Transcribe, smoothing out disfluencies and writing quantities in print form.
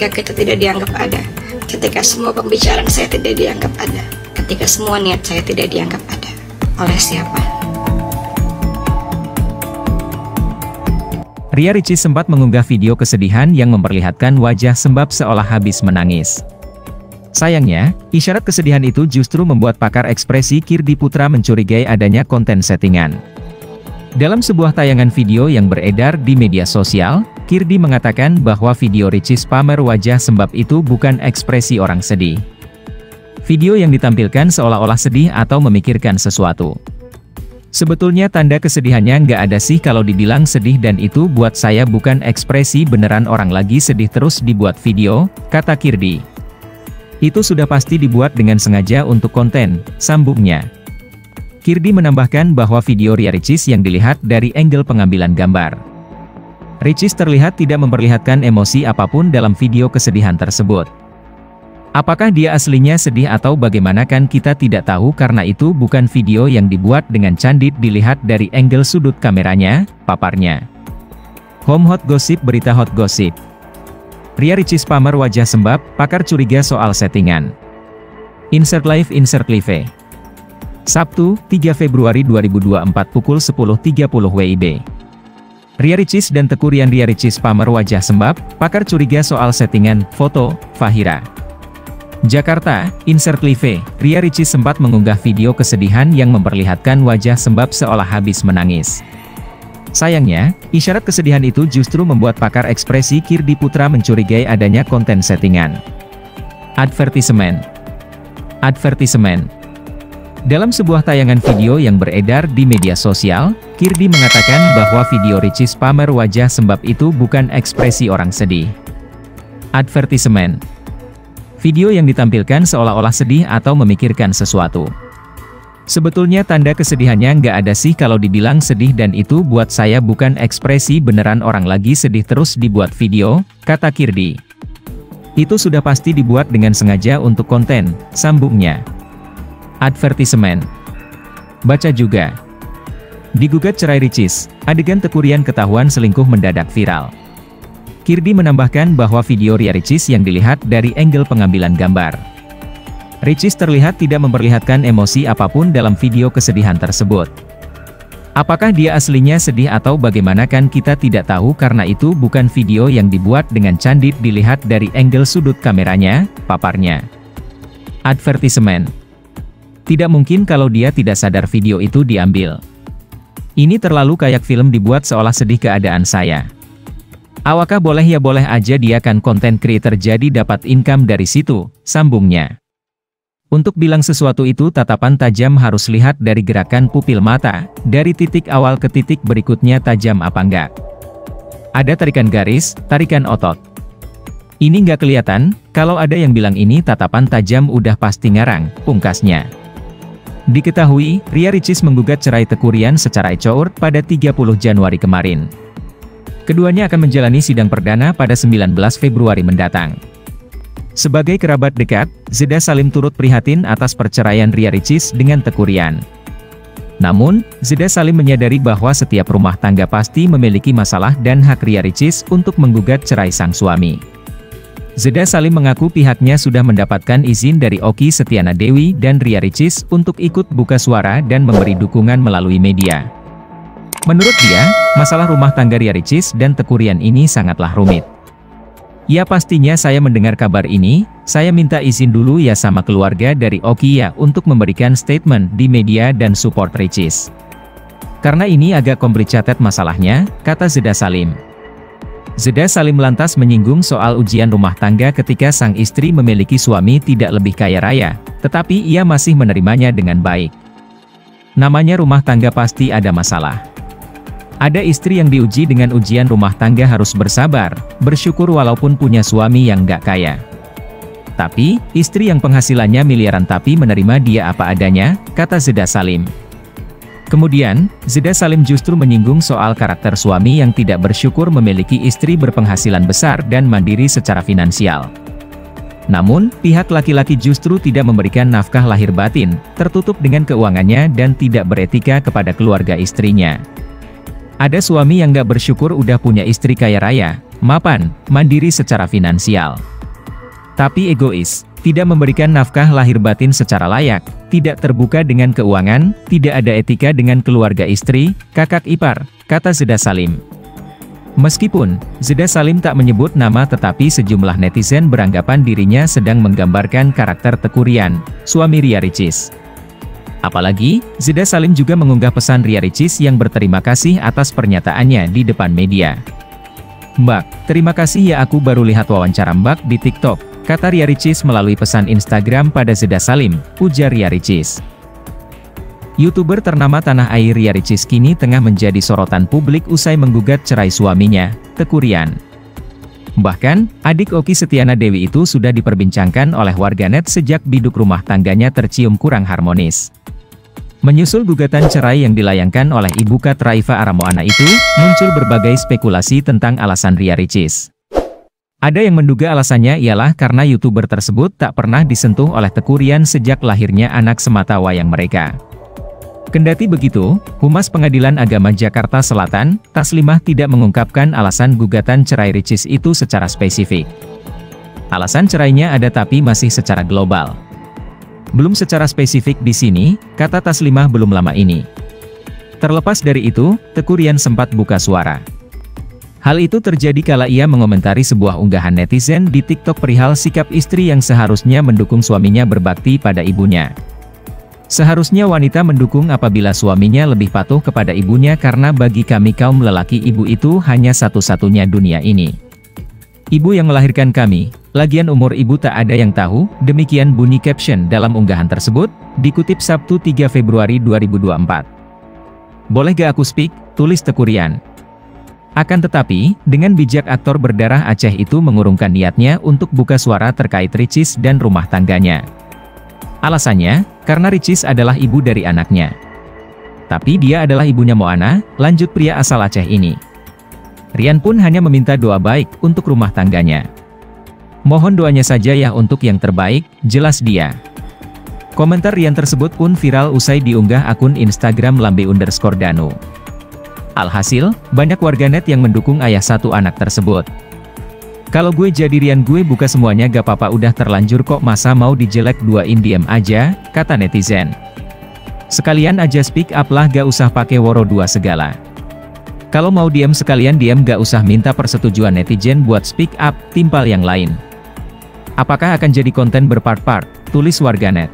ketika kita tidak dianggap ada, ketika semua pembicaraan saya tidak dianggap ada, ketika semua niat saya tidak dianggap ada. Oleh siapa? Ria Ricis sempat mengunggah video kesedihan yang memperlihatkan wajah Sembab seolah habis menangis. Sayangnya, isyarat kesedihan itu justru membuat pakar ekspresi Kirdi Putra mencurigai adanya konten settingan. Dalam sebuah tayangan video yang beredar di media sosial, Kirdi mengatakan bahwa video Ricis pamer wajah Sembab itu bukan ekspresi orang sedih. Video yang ditampilkan seolah-olah sedih atau memikirkan sesuatu. Sebetulnya tanda kesedihannya nggak ada sih kalau dibilang sedih, dan itu buat saya bukan ekspresi beneran orang lagi sedih terus dibuat video, kata Kirdi. Itu sudah pasti dibuat dengan sengaja untuk konten, sambungnya. Kirdi menambahkan bahwa video Ria Ricis yang dilihat dari angle pengambilan gambar. Ricis terlihat tidak memperlihatkan emosi apapun dalam video kesedihan tersebut. Apakah dia aslinya sedih atau bagaimana kan kita tidak tahu, karena itu bukan video yang dibuat dengan candid dilihat dari angle sudut kameranya, paparnya. Home Hot Gossip. Berita Hot Gossip. Ria Ricis pamer wajah Sembab, pakar curiga soal settingan. Insert live. Sabtu, 3 Februari 2024 pukul 10.30 WIB. Ria Ricis dan Teuku Ryan. Ria Ricis pamer wajah Sembab, pakar curiga soal settingan. Foto, Fahira. Jakarta, insert live. Ria Ricis sempat mengunggah video kesedihan yang memperlihatkan wajah Sembab seolah habis menangis. Sayangnya, isyarat kesedihan itu justru membuat pakar ekspresi Kirdi Putra mencurigai adanya konten settingan. Advertisement. Dalam sebuah tayangan video yang beredar di media sosial, Kirdi mengatakan bahwa video Ricis pamer wajah Sembab itu bukan ekspresi orang sedih. Advertisement. Video yang ditampilkan seolah-olah sedih atau memikirkan sesuatu. Sebetulnya tanda kesedihannya nggak ada sih kalau dibilang sedih, dan itu buat saya bukan ekspresi beneran orang lagi sedih terus dibuat video, kata Kirdi. Itu sudah pasti dibuat dengan sengaja untuk konten, sambungnya. Advertisement. Baca juga. Digugat cerai Ricis, adegan Teuku Ryan ketahuan selingkuh mendadak viral. Kirdi menambahkan bahwa video Ria Ricis yang dilihat dari angle pengambilan gambar. Ricis terlihat tidak memperlihatkan emosi apapun dalam video kesedihan tersebut. Apakah dia aslinya sedih atau bagaimana kan kita tidak tahu, karena itu bukan video yang dibuat dengan candid dilihat dari angle sudut kameranya, paparnya. Advertisement. Tidak mungkin kalau dia tidak sadar video itu diambil. Ini terlalu kayak film dibuat seolah sedih keadaan saya. Awakah boleh ya boleh aja, dia kan konten creator jadi dapat income dari situ, sambungnya. Untuk bilang sesuatu itu tatapan tajam harus lihat dari gerakan pupil mata, dari titik awal ke titik berikutnya tajam apa enggak. Ada tarikan garis, tarikan otot. Ini nggak kelihatan, kalau ada yang bilang ini tatapan tajam udah pasti ngarang, pungkasnya. Diketahui, Ria Ricis menggugat cerai Teuku Ryan secara ecour pada 30 Januari kemarin. Keduanya akan menjalani sidang perdana pada 19 Februari mendatang. Sebagai kerabat dekat, Zeda Salim turut prihatin atas perceraian Ria Ricis dengan Teuku Ryan. Namun, Zeda Salim menyadari bahwa setiap rumah tangga pasti memiliki masalah dan hak Ria Ricis untuk menggugat cerai sang suami. Zeda Salim mengaku pihaknya sudah mendapatkan izin dari Okky Setiana Dewi dan Ria Ricis untuk ikut buka suara dan memberi dukungan melalui media. Menurut dia, masalah rumah tangga Ria Ricis dan Teuku Ryan ini sangatlah rumit. Ya pastinya saya mendengar kabar ini, saya minta izin dulu ya sama keluarga dari Okky ya untuk memberikan statement di media dan support Ricis. Karena ini agak complicated masalahnya, kata Zeda Salim. Zeda Salim lantas menyinggung soal ujian rumah tangga ketika sang istri memiliki suami tidak lebih kaya raya, tetapi ia masih menerimanya dengan baik. Namanya rumah tangga pasti ada masalah. Ada istri yang diuji dengan ujian rumah tangga harus bersabar, bersyukur walaupun punya suami yang gak kaya. Tapi, istri yang penghasilannya miliaran tapi menerima dia apa adanya, kata Zeda Salim. Kemudian, Zeda Salim justru menyinggung soal karakter suami yang tidak bersyukur memiliki istri berpenghasilan besar dan mandiri secara finansial. Namun, pihak laki-laki justru tidak memberikan nafkah lahir batin, tertutup dengan keuangannya dan tidak beretika kepada keluarga istrinya. Ada suami yang gak bersyukur udah punya istri kaya raya, mapan, mandiri secara finansial. Tapi egois, tidak memberikan nafkah lahir batin secara layak, tidak terbuka dengan keuangan, tidak ada etika dengan keluarga istri, kakak ipar, kata Zeda Salim. Meskipun Zeda Salim tak menyebut nama, tetapi sejumlah netizen beranggapan dirinya sedang menggambarkan karakter Teuku Ryan, suami Ria Ricis. Apalagi, Zeda Salim juga mengunggah pesan Ria Ricis yang berterima kasih atas pernyataannya di depan media. "Mbak, terima kasih ya, aku baru lihat wawancara Mbak di TikTok," kata Ria Ricis melalui pesan Instagram pada Zeda Salim, ujar Ria Ricis. YouTuber ternama tanah air Ria Ricis kini tengah menjadi sorotan publik usai menggugat cerai suaminya, Teuku Ryan. Bahkan, adik Okky Setiana Dewi itu sudah diperbincangkan oleh warganet sejak biduk rumah tangganya tercium kurang harmonis. Menyusul gugatan cerai yang dilayangkan oleh Ibu Kat Raifa Aramoana itu, muncul berbagai spekulasi tentang alasan Ria Ricis. Ada yang menduga alasannya ialah karena YouTuber tersebut tak pernah disentuh oleh Teuku Ryan sejak lahirnya anak semata wayang mereka. Kendati begitu, Humas Pengadilan Agama Jakarta Selatan, Taslimah tidak mengungkapkan alasan gugatan cerai Ricis itu secara spesifik. Alasan cerainya ada tapi masih secara global. Belum secara spesifik di sini, kata Taslimah belum lama ini. Terlepas dari itu, Teuku Ryan sempat buka suara. Hal itu terjadi kala ia mengomentari sebuah unggahan netizen di TikTok perihal sikap istri yang seharusnya mendukung suaminya berbakti pada ibunya. Seharusnya wanita mendukung apabila suaminya lebih patuh kepada ibunya karena bagi kami kaum lelaki ibu itu hanya satu-satunya dunia ini. Ibu yang melahirkan kami, lagian umur ibu tak ada yang tahu, demikian bunyi caption dalam unggahan tersebut, dikutip Sabtu 3 Februari 2024. "Boleh gak aku speak?" tulis Teuku Ryan. Akan tetapi, dengan bijak aktor berdarah Aceh itu mengurungkan niatnya untuk buka suara terkait Ricis dan rumah tangganya. Alasannya, karena Ricis adalah ibu dari anaknya. Tapi dia adalah ibunya Moana, lanjut pria asal Aceh ini. Ryan pun hanya meminta doa baik untuk rumah tangganya. "Mohon doanya saja ya untuk yang terbaik," jelas dia. Komentar Ryan tersebut pun viral usai diunggah akun Instagram lambe_danu. Alhasil, banyak warganet yang mendukung ayah satu anak tersebut. "Kalau gue jadi Ryan gue buka semuanya gak apa-apa, udah terlanjur kok, masa mau dijelek duain, diem aja," kata netizen. "Sekalian aja speak up lah, gak usah pakai woro dua segala. Kalau mau diem sekalian diem, gak usah minta persetujuan netizen buat speak up," timpal yang lain. "Apakah akan jadi konten berpart-part?" tulis warganet.